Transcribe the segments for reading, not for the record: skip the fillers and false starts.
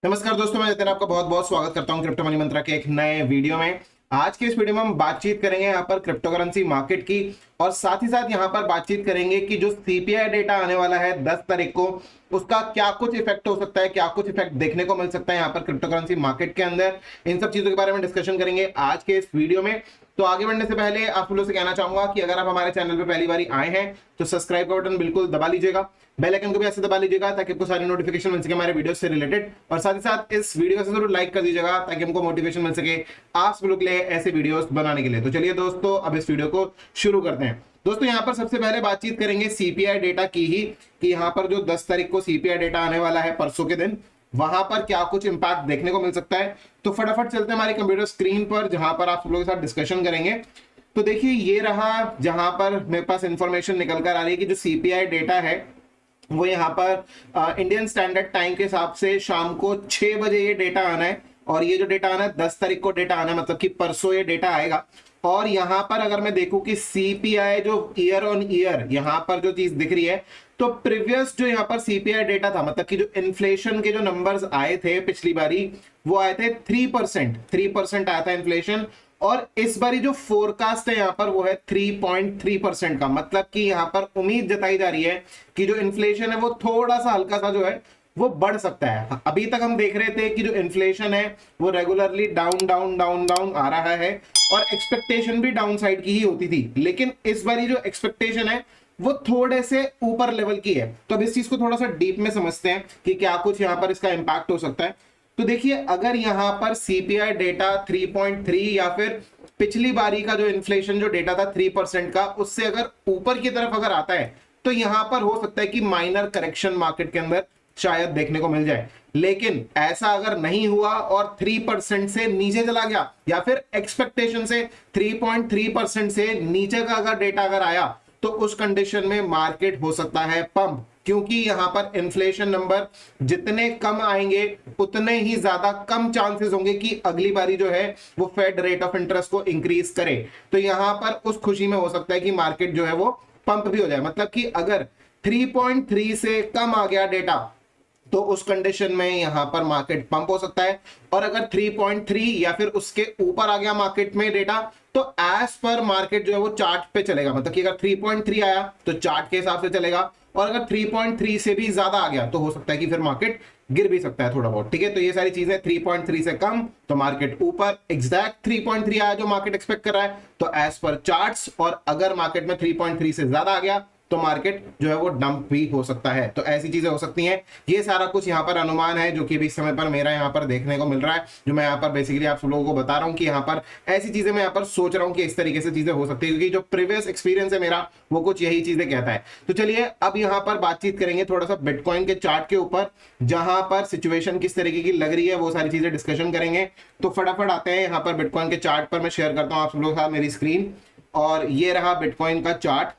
नमस्कार दोस्तों, मैं नितिन आपका बहुत बहुत स्वागत करता हूं क्रिप्टो मनी मंत्रा के एक नए वीडियो में। आज के इस वीडियो में हम बातचीत करेंगे यहाँ पर क्रिप्टो करेंसी मार्केट की, और साथ ही साथ यहाँ पर बातचीत करेंगे कि जो सीपीआई डेटा आने वाला है 10 तारीख को, उसका क्या कुछ इफेक्ट हो सकता है, क्या कुछ इफेक्ट देखने को मिल सकता है यहाँ पर क्रिप्टो करेंसी मार्केट के अंदर। इन सब चीजों के बारे में डिस्कशन करेंगे आज के इस वीडियो में। तो आगे बढ़ने से पहले आप लोगों से कहना चाहूंगा कि अगर आप हमारे चैनल पे पहली बार आए हैं तो सब्सक्राइब का बटन बिल्कुल दबा लीजिएगा, बेल आइकन को भी ऐसे दबा लीजिएगा ताकि आपको सारी नोटिफिकेशन मिल सके हमारे वीडियो से रिलेटेड, और साथ ही साथ इस वीडियो से जरूर लाइक कर दीजिएगा ताकि हमको मोटिवेशन मिल सके आप लोग के लिए ऐसे वीडियोस बनाने के लिए। तो चलिए दोस्तों, अब इस वीडियो को शुरू करते हैं। दोस्तों यहाँ पर सबसे पहले बातचीत करेंगे सीपीआई डेटा की ही, कि यहाँ पर जो 10 तारीख को सीपीआई डेटा आने वाला है परसों के दिन, वहां पर क्या कुछ इंपैक्ट देखने को मिल सकता है। तो फटाफट चलते हैं हमारी कंप्यूटर स्क्रीन पर, जहां पर आप लोगों के साथ डिस्कशन करेंगे। तो देखिए ये रहा, जहां पर मेरे पास इंफॉर्मेशन निकल कर आ रही है कि जो सीपीआई डेटा है वो यहाँ पर इंडियन स्टैंडर्ड टाइम के हिसाब से शाम को 6 बजे ये डेटा आना है। और ये जो डेटा आना है 10 तारीख को डेटा आना है, मतलब कि परसों ये डेटा आएगा। और यहाँ पर अगर मैं देखूं कि सीपीआई जो ईयर ऑन ईयर यहाँ पर जो चीज दिख रही है, तो प्रीवियस जो यहाँ पर सीपीआई डेटा था, मतलब कि जो इन्फ्लेशन के जो नंबर्स आए थे पिछली बारी, वो आए थे 3% आया था इन्फ्लेशन। और इस बारी जो फोरकास्ट है यहाँ पर वो है 3.3% का, मतलब कि यहाँ पर उम्मीद जताई जा रही है कि जो इन्फ्लेशन है वो थोड़ा सा हल्का सा जो है वो बढ़ सकता है। अभी तक हम देख रहे थे कि जो इन्फ्लेशन है वो regularly down down down down आ रहा है, और एक्सपेक्टेशन भी डाउन साइड की ही होती थी। लेकिन इस बारी जो एक्सपेक्टेशन है वो थोड़े से ऊपर लेवल की है। तो अब इस चीज को थोड़ा सा डीप में समझते हैं कि क्या कुछ यहाँ पर इसका इंपैक्ट हो सकता है। तो देखिए, अगर यहां पर सीपीआई डेटा 3.3 या फिर पिछली बारी का जो इन्फ्लेशन जो डेटा था 3% का, उससे अगर ऊपर की तरफ अगर आता है, तो यहां पर हो सकता है कि माइनर करेक्शन मार्केट के अंदर शायद देखने को मिल जाए। लेकिन ऐसा अगर नहीं हुआ और 3% से नीचे चला गया, या फिर एक्सपेक्टेशन से 3.3% से नीचे का अगर डेटा अगर आया, तो उस कंडीशन में मार्केट हो सकता है पंप। क्योंकि यहां पर इन्फ्लेशन नंबर जितने कम आएंगे उतने ही ज्यादा कम चांसेस होंगे कि अगली बारी जो है वो फेड रेट ऑफ इंटरेस्ट को इंक्रीज करे। तो यहां पर उस खुशी में हो सकता है कि मार्केट जो है वो पंप भी हो जाए। मतलब कि अगर 3.3 से कम आ गया डेटा, तो उस कंडीशन में यहां पर मार्केट पंप हो सकता है। और अगर 3.3 या फिर उसके ऊपर आ गया मार्केट में डेटा, तो एज पर मार्केट जो है वो चार्ट पे चलेगा। मतलब कि अगर 3.3 आया तो चार्ट के हिसाब से चलेगा, और अगर 3.3 से भी ज्यादा आ गया तो हो सकता है कि फिर मार्केट गिर भी सकता है थोड़ा बहुत। ठीक है, तो ये सारी चीजें 3.3 से कम तो मार्केट ऊपर, एग्जैक्ट 3.3 आया जो मार्केट एक्सपेक्ट कर रहा है तो एज पर चार्ट्स, और अगर मार्केट में 3.3 से ज्यादा आ गया तो मार्केट जो है वो डंप भी हो सकता है। तो ऐसी चीजें हो सकती हैं। ये सारा कुछ यहाँ पर अनुमान है जो कि अभी इस समय पर मेरा यहाँ पर देखने को मिल रहा है, जो मैं यहाँ पर बेसिकली आप सब लोगों को बता रहा हूँ कि यहाँ पर ऐसी चीजें मैं यहाँ पर सोच रहा हूँ कि इस तरीके से चीजें हो सकती है, क्योंकि जो प्रीवियस एक्सपीरियंस है मेरा वो कुछ यही चीजें कहता है। तो चलिए अब यहाँ पर बातचीत करेंगे थोड़ा सा बिटकॉइन के चार्ट के ऊपर, जहां पर सिचुएशन किस तरीके की लग रही है वो सारी चीजें डिस्कशन करेंगे। तो फटाफट आते हैं यहाँ पर बिटकॉइन के चार्ट पर। मैं शेयर करता हूँ आप सब लोगों के साथ मेरी स्क्रीन, और ये रहा बिटकॉइन का चार्ट।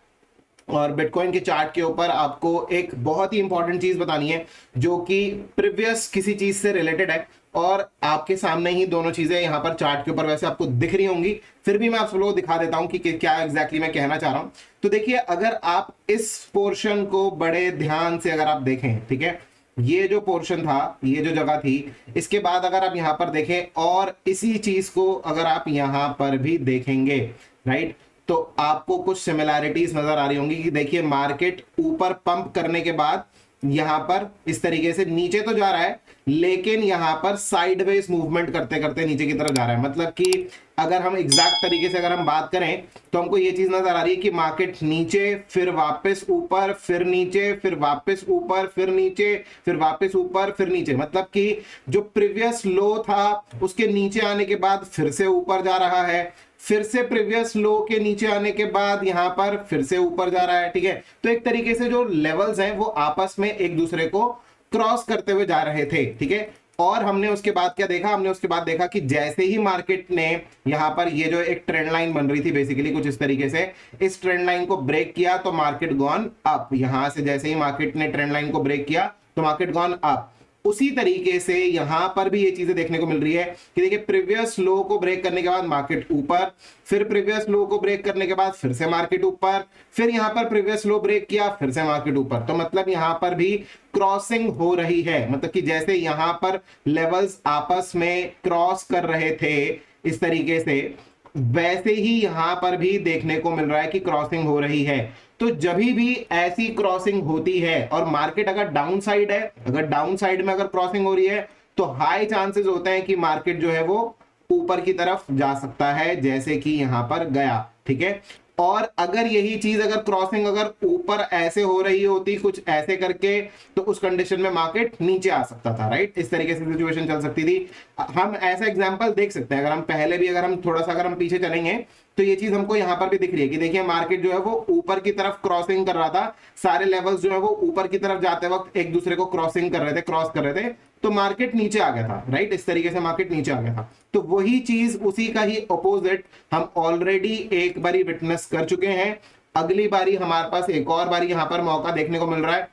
और बिटकॉइन के चार्ट के ऊपर आपको एक बहुत ही इंपॉर्टेंट चीज बतानी है जो कि प्रीवियस किसी चीज से रिलेटेड है, और आपके सामने ही दोनों चीजें यहाँ पर चार्ट के ऊपर वैसे आपको दिख रही होंगी, फिर भी मैं आप सब लोगों को दिखा देता हूं कि क्या एग्जैक्टली मैं कहना चाह रहा हूं। तो देखिए, अगर आप इस पोर्शन को बड़े ध्यान से अगर आप देखें, ठीक है, ये जो पोर्शन था, ये जो जगह थी, इसके बाद अगर आप यहां पर देखें और इसी चीज को अगर आप यहां पर भी देखेंगे, राइट, तो आपको कुछ सिमिलैरिटीज नजर आ रही होंगी कि देखिए मार्केट ऊपर पंप करने के बाद यहां पर इस तरीके से नीचे तो जा रहा है, लेकिन यहां पर साइडवेज मूवमेंट करते करते नीचे की तरफ जा रहा है। मतलब कि अगर हम एग्जैक्ट तरीके से अगर हम बात करें तो हमको ये चीज नजर आ रही है कि मार्केट नीचे, फिर वापस ऊपर, फिर नीचे, फिर वापस ऊपर, फिर नीचे, फिर वापस ऊपर, फिर नीचे। मतलब कि जो प्रीवियस लो था उसके नीचे आने के बाद फिर से ऊपर जा रहा है, फिर से प्रीवियस लो के नीचे आने के बाद यहां पर फिर से ऊपर जा रहा है। ठीक है, तो एक तरीके से जो लेवल्स हैं वो आपस में एक दूसरे को क्रॉस करते हुए जा रहे थे। ठीक है, और हमने उसके बाद क्या देखा, हमने उसके बाद देखा कि जैसे ही मार्केट ने यहां पर ये जो एक ट्रेंड लाइन बन रही थी बेसिकली कुछ इस तरीके से, इस ट्रेंड लाइन को ब्रेक किया तो मार्केट गॉन अप। यहां से जैसे ही मार्केट ने ट्रेंड लाइन को ब्रेक किया तो मार्केट गॉन अप। उसी तरीके से यहां पर भी ये चीजें देखने को मिल रही है कि देखिए प्रीवियस लो को ब्रेक करने के बाद मार्केट ऊपर, फिर प्रीवियस लो को ब्रेक करने के बाद फिर से मार्केट ऊपर, फिर यहां पर प्रीवियस लो ब्रेक किया, फिर से मार्केट ऊपर। तो मतलब यहां पर भी क्रॉसिंग हो रही है, मतलब कि जैसे यहां पर लेवल्स आपस में क्रॉस कर रहे थे इस तरीके से, वैसे ही यहां पर भी देखने को मिल रहा है कि क्रॉसिंग हो रही है। तो जब भी ऐसी क्रॉसिंग होती है और मार्केट अगर डाउन साइड है, अगर डाउन साइड में अगर क्रॉसिंग हो रही है, तो हाई चांसेस होते हैं कि मार्केट जो है वो ऊपर की तरफ जा सकता है, जैसे कि यहां पर गया। ठीक है, और अगर यही चीज अगर क्रॉसिंग अगर ऊपर ऐसे हो रही होती कुछ ऐसे करके, तो उस कंडीशन में मार्केट नीचे आ सकता था, राइट। इस तरीके से सिचुएशन चल सकती थी। हम ऐसा एग्जांपल देख सकते हैं, अगर हम पहले भी अगर हम थोड़ा सा अगर हम पीछे चलेंगे तो ये चीज हमको यहां पर भी दिख रही है कि देखिए मार्केट जो है वो ऊपर की तरफ क्रॉसिंग कर रहा था, सारे लेवल्स जो है वो ऊपर की तरफ जाते वक्त एक दूसरे को क्रॉसिंग कर रहे थे, क्रॉस कर रहे थे, तो मार्केट नीचे आ गया था, राइट। इस तरीके से मार्केट नीचे आ गया था। तो वही चीज, उसी का ही अपोजिट हम ऑलरेडी एक बारी विटनेस कर चुके हैं। अगली बारी हमारे पास एक और बारी यहां पर मौका देखने को मिल रहा है,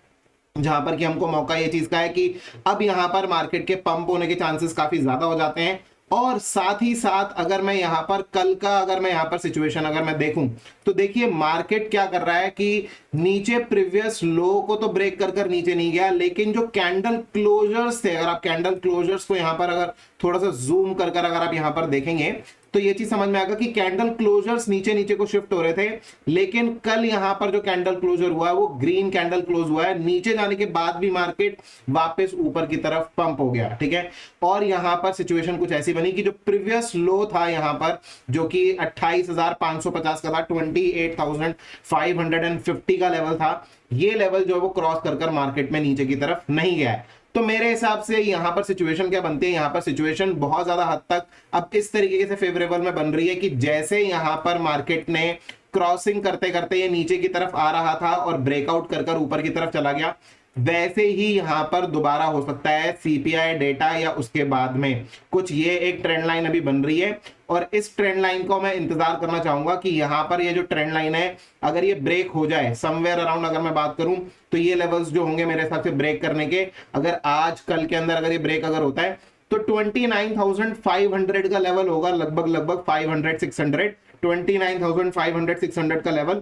जहां पर कि हमको मौका ये चीज का है कि अब यहां पर मार्केट के पंप होने के चांसेस काफी ज्यादा हो जाते हैं। और साथ ही साथ अगर मैं यहां पर कल का अगर मैं यहां पर सिचुएशन अगर मैं देखूं, तो देखिए मार्केट क्या कर रहा है कि नीचे प्रीवियस लो को तो ब्रेक कर कर नीचे नहीं गया, लेकिन जो कैंडल क्लोजर्स थे, अगर आप कैंडल क्लोजर्स को यहां पर अगर थोड़ा सा जूम कर कर अगर आप यहां पर देखेंगे, तो ये चीज समझ में आएगा कि कैंडल क्लोजर्स नीचे नीचे को शिफ्ट हो रहे थे, लेकिन कल यहां पर जो कैंडल क्लोजर हुआ है वो ग्रीन कैंडल क्लोज हुआ है। नीचे जाने के बाद भी मार्केट वापस ऊपर की तरफ पंप हो गया, ठीक है। और यहां पर सिचुएशन कुछ ऐसी बनी कि जो प्रीवियस लो था यहां पर, जो कि 28,550 का था, 28,550 का लेवल था, ये लेवल जो है वो क्रॉस कर कर मार्केट में नीचे की तरफ नहीं गया है। तो मेरे हिसाब से यहां पर सिचुएशन क्या बनती है, यहां पर सिचुएशन बहुत ज्यादा हद तक अब इस तरीके से फेवरेबल में बन रही है कि जैसे यहां पर मार्केट ने क्रॉसिंग करते करते ये नीचे की तरफ आ रहा था और ब्रेकआउट कर कर ऊपर की तरफ चला गया, वैसे ही यहां पर दोबारा हो सकता है सीपीआई डेटा या उसके बाद में कुछ ये एक ट्रेंड लाइन अभी बन रही है। और इस ट्रेंड लाइन को मैं इंतजार करना चाहूंगा कि यहां पर ये जो ट्रेंड लाइन है अगर ये ब्रेक हो जाए समवेयर अराउंड, अगर मैं बात करूं तो ये लेवल्स जो होंगे मेरे हिसाब से ब्रेक करने के, अगर आज कल के अंदर अगर ये ब्रेक अगर होता है तो 29,500 का लेवल होगा, लगभग लगभग 500 600, 29,500 600 का लेवल,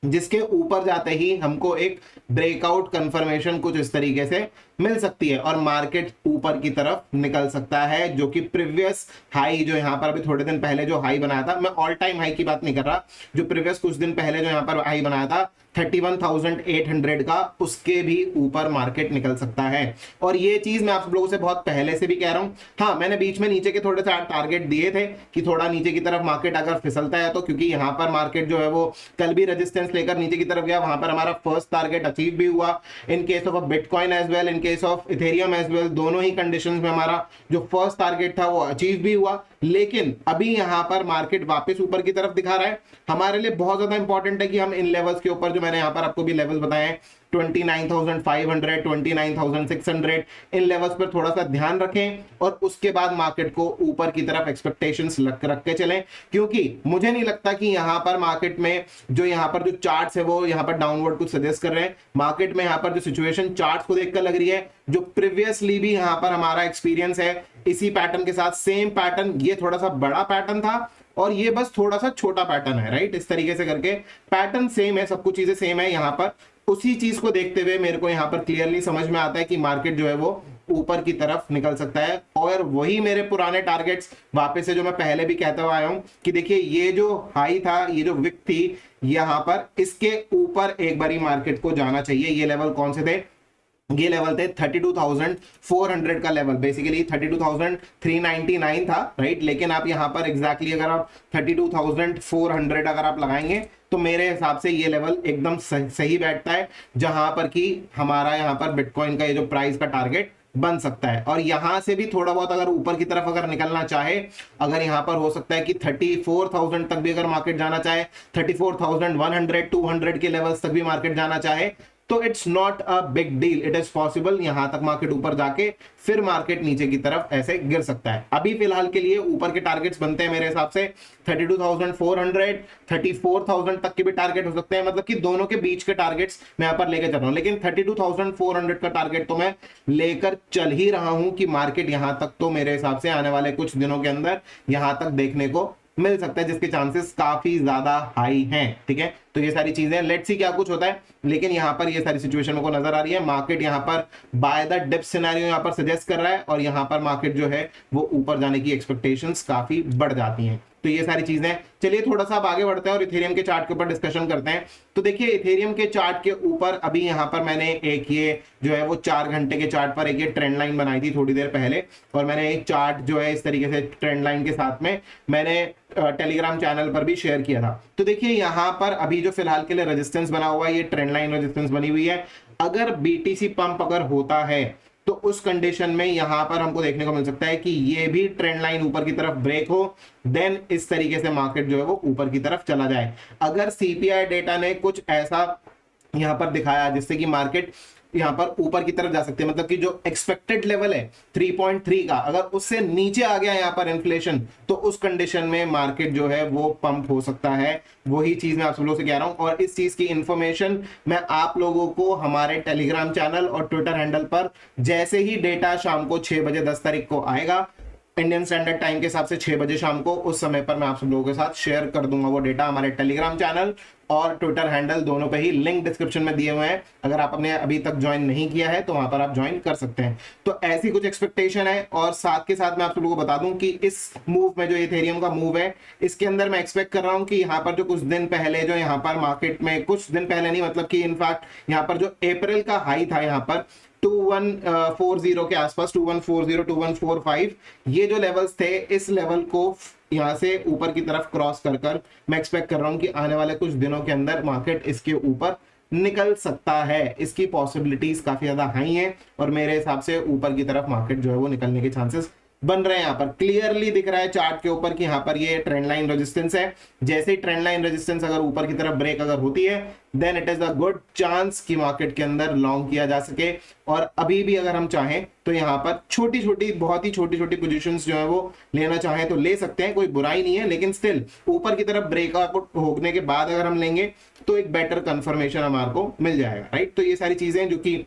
जिसके ऊपर जाते ही हमको एक ब्रेकआउट कंफर्मेशन कुछ इस तरीके से मिल सकती है और मार्केट ऊपर की तरफ निकल सकता है, जो कि प्रीवियस हाई जो यहां पर अभी थोड़े दिन पहले जो हाई बनाया था, मैं ऑल टाइम हाई की बात नहीं कर रहा, जो प्रीवियस कुछ दिन पहले जो यहां पर हाई बनाया था 31,800 का, उसके भी ऊपर मार्केट निकल सकता है। और ये चीज मैं आप लोगों से बहुत पहले से भी कह रहा हूं। हाँ, मैंने बीच में नीचे के थोड़े से टारगेट दिए थे कि थोड़ा नीचे की तरफ मार्केट अगर फिसलता है तो, क्योंकि यहां पर मार्केट जो है वो कल भी रेजिस्टेंस लेकर नीचे की तरफ गया, वहां पर हमारा फर्स्ट टारगेट अचीव भी हुआ in case of Bitcoin as well, in case of Ethereum as well, दोनों ही कंडीशंस में हमारा जो फर्स्ट टारगेट था वो अचीव भी हुआ। लेकिन अभी यहां पर मार्केट वापस ऊपर की तरफ दिखा रहा है। हमारे लिए बहुत ज्यादा इंपॉर्टेंट है कि हम इन लेवल्स के ऊपर, जो मैंने यहां पर आपको भी लेवल्स बताए हैं 29,500 29,600, इन लेवल्स पर थोड़ा सा ध्यान रखें और उसके बाद मार्केट को ऊपर की तरफ एक्सपेक्टेशंस रख के चलें, क्योंकि मुझे नहीं लगता कि यहां पर मार्केट में जो यहां पर जो चार्ट्स है वो यहां पर डाउनवर्ड कुछ सजेस्ट कर रहे हैं। मार्केट में यहां पर जो सिचुएशन चार्ट्स को देखकर लग रही है, जो प्रीवियसली भी यहां पर हमारा एक्सपीरियंस है इसी पैटर्न के साथ, सेम पैटर्न, ये थोड़ा सा बड़ा पैटर्न था और ये बस थोड़ा सा छोटा पैटर्न है, राइट। इस तरीके से करके पैटर्न सेम है, सब कुछ चीजें सेम है यहां पर। उसी चीज को देखते हुए मेरे को यहां पर क्लियरली समझ में आता है कि मार्केट जो है वो ऊपर की तरफ निकल सकता है। और वही मेरे पुराने टारगेट्स वापस से जो मैं पहले भी कहता हुआ आया हूं कि देखिए ये जो हाई था, ये जो विक थी यहां पर, इसके ऊपर एक बारी मार्केट को जाना चाहिए। ये लेवल कौन से थे, ये लेवल थे 32,400 का लेवल, बेसिकली 32,399 था, राइट। लेकिन आप यहां पर एग्जैक्टली अगर आप 32,400 अगर आप लगाएंगे तो मेरे हिसाब से ये लेवल एकदम सही बैठता है, जहां पर कि हमारा यहां पर बिटकॉइन का ये जो प्राइस का टारगेट बन सकता है। और यहां से भी थोड़ा बहुत अगर ऊपर की तरफ अगर निकलना चाहे, अगर यहां पर हो सकता है कि 34,000 तक भी अगर मार्केट जाना चाहे, 34,100 200 के लेवल्स तक भी मार्केट जाना चाहे, तो it's not a big deal, it is possible यहां तक मार्केट ऊपर जाके फिर मार्केट नीचे की तरफ ऐसे गिर सकता है। अभी फिलहाल के लिए ऊपर के टारगेट्स बनते हैं मेरे हिसाब से 32,400 34,000 तक के भी टारगेट हो सकते हैं, मतलब कि दोनों के बीच के टारगेट्स मैं यहां पर लेकर चल रहा हूं, लेकिन 32,400 का टारगेट तो मैं लेकर चल ही रहा हूं कि मार्केट यहां तक तो मेरे हिसाब से आने वाले कुछ दिनों के अंदर यहां तक देखने को मिल सकता है, जिसके चांसेस काफी ज्यादा हाई हैं। ठीक है, तो ये सारी चीजें लेट्स सी क्या कुछ होता है, लेकिन यहां पर ये सारी सिचुएशन को नजर आ रही है। मार्केट यहां पर बाय द डिप सिनेरियो यहां पर सजेस्ट कर रहा है और यहां पर मार्केट जो है वो ऊपर जाने की एक्सपेक्टेशंस काफी बढ़ जाती हैं। तो ये सारी चीजें, चलिए थोड़ा सा अब आगे बढ़ते हैं और इथेरियम के चार्ट के ऊपर डिस्कशन करते हैं। तो देखिए इथेरियम के चार्ट के ऊपर अभी यहां पर मैंने एक ये जो है वो 4 घंटे के चार्ट पर एक ये ट्रेंड लाइन बनाई थी थोड़ी देर पहले, और मैंने एक चार्ट जो है इस तरीके से ट्रेंड लाइन के साथ में मैंने टेलीग्राम चैनल पर भी शेयर किया था। तो देखिए यहां पर अभी जो फिलहाल के लिए रेजिस्टेंस बना हुआ है, ये ट्रेंड लाइन रेजिस्टेंस बनी हुई है। अगर बीटीसी पंप अगर होता है तो उस कंडीशन में यहां पर हमको देखने को मिल सकता है कि ये भी ट्रेंड लाइन ऊपर की तरफ ब्रेक हो, देन इस तरीके से मार्केट जो है वो ऊपर की तरफ चला जाए। अगर सीपीआई डेटा ने कुछ ऐसा यहां पर दिखाया जिससे कि मार्केट यहां पर ऊपर की तरफ जा सकते हैं, मतलब कि जो एक्सपेक्टेड लेवल है 3.3 का, अगर उससे नीचे आ गया यहां पर इन्फ्लेशन, तो उस कंडीशन में मार्केट जो है वो पंप हो सकता है। वही चीज मैं आप सब लोगों से कह रहा हूं, और इस चीज की इंफॉर्मेशन मैं आप लोगों को हमारे टेलीग्राम चैनल और ट्विटर हैंडल पर जैसे ही डेटा शाम को 6 बजे 10 तारीख को आएगा इंडियन स्टैंडर्ड टाइम के हिसाब से 6 बजे शाम को, उस समय पर मैं आप सब लोगों के साथ शेयर कर दूंगा वो डेटा। हमारे टेलीग्राम चैनल और ट्विटर हैंडल दोनों पे ही लिंक डिस्क्रिप्शन में दिए हुए हैं, अगर आपने अभी तक ज्वाइन नहीं किया है तो वहां पर आप ज्वाइन कर सकते हैं। तो ऐसी कुछ एक्सपेक्टेशन है, और साथ के साथ मैं आप लोगों को बता दूं कि इस मूव में जो इथेरियम का मूव है, इसके अंदर मैं एक्सपेक्ट कर रहा हूं कि यहाँ पर जो कुछ दिन पहले जो यहाँ पर मार्केट में, कुछ दिन पहले नहीं मतलब कि इनफैक्ट यहाँ पर जो अप्रैल का हाई था यहाँ पर 2140 के आसपास, 2140 2145, ये जो लेवल्स थे, इस लेवल को यहां से ऊपर की तरफ क्रॉस कर मैं एक्सपेक्ट कर रहा हूं कि आने वाले कुछ दिनों के अंदर मार्केट इसके ऊपर निकल सकता है। इसकी पॉसिबिलिटीज काफी ज्यादा हाई हैं और मेरे हिसाब से ऊपर की तरफ मार्केट जो है वो निकलने के चांसेस बन रहे हैं। यहाँ पर क्लियरली दिख रहा है चार्ट के ऊपर कि यहाँ पर ये ट्रेंड लाइन रेजिस्टेंस है। जैसे ही ट्रेंड लाइन रेजिस्टेंस अगर ऊपर की तरफ ब्रेक अगर होती है, then it is a good chance कि मार्केट के अंदर लॉन्ग किया जा सके। और अभी भी अगर हम चाहें तो यहाँ पर छोटी छोटी, बहुत ही छोटी छोटी पोजीशंस जो है वो लेना चाहें तो ले सकते हैं, कोई बुराई नहीं है, लेकिन स्टिल ऊपर की तरफ ब्रेकआउट होने के बाद अगर हम लेंगे तो एक बेटर कंफर्मेशन हमारे को मिल जाएगा, राइट। तो ये सारी चीजें जो कि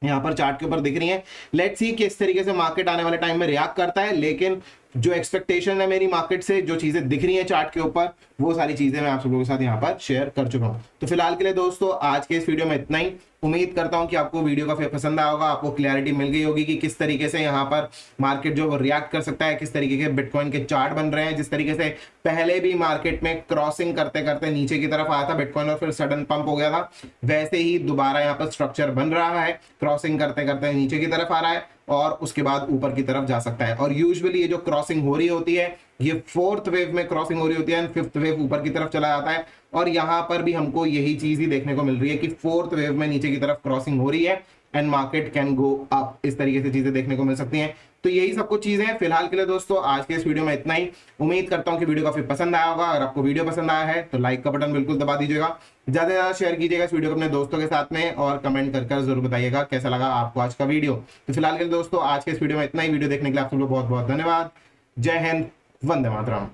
यहाँ पर चार्ट के ऊपर दिख रही है, लेट्स सी किस तरीके से मार्केट आने वाले टाइम में रिएक्ट करता है। लेकिन जो एक्सपेक्टेशन है मेरी मार्केट से, जो चीजें दिख रही हैं चार्ट के ऊपर, वो सारी चीजें मैं आप सब लोगों के साथ यहाँ पर शेयर कर चुका हूँ। तो फिलहाल के लिए दोस्तों आज के इस वीडियो में इतना ही। उम्मीद करता हूं कि आपको वीडियो का पसंद आया होगा, आपको क्लैरिटी मिल गई होगी कि किस तरीके से यहाँ पर मार्केट जो रिएक्ट कर सकता है, किस तरीके के बिटकॉइन के चार्ट बन रहे हैं। जिस तरीके से पहले भी मार्केट में क्रॉसिंग करते करते नीचे की तरफ आया था बिटकॉइन और फिर सडन पंप हो गया था, वैसे ही दोबारा यहाँ पर स्ट्रक्चर बन रहा है, क्रॉसिंग करते करते नीचे की तरफ आ रहा है और उसके बाद ऊपर की तरफ जा सकता है। और यूजुअली ये जो क्रॉसिंग हो रही होती है, ये फोर्थ वेव में क्रॉसिंग हो रही होती है, फिफ्थ वेव ऊपर की तरफ चला जाता है। और यहां पर भी हमको यही चीज ही देखने को मिल रही है कि फोर्थ वेव में नीचे की तरफ क्रॉसिंग हो रही है and market can go up. इस तरीके से चीजें देखने को मिल सकती हैं। तो यही सब कुछ चीजें हैं फिलहाल के लिए दोस्तों। आज के इस वीडियो में इतना ही। उम्मीद करता हूं कि वीडियो काफी पसंद आया होगा। अगर आपको वीडियो पसंद आया है तो लाइक का बटन बिल्कुल दबा दीजिएगा, ज्यादा से ज्यादा शेयर कीजिएगा इस वीडियो को अपने दोस्तों के साथ में, और कमेंट कर जरूर बताइएगा कैसा लगा आपको आज का वीडियो। तो फिलहाल के लिए दोस्तों आज के इस वीडियो में इतना ही। वीडियो देखने के लिए आप सबको बहुत बहुत धन्यवाद। जय हिंद, वंदे मातरम।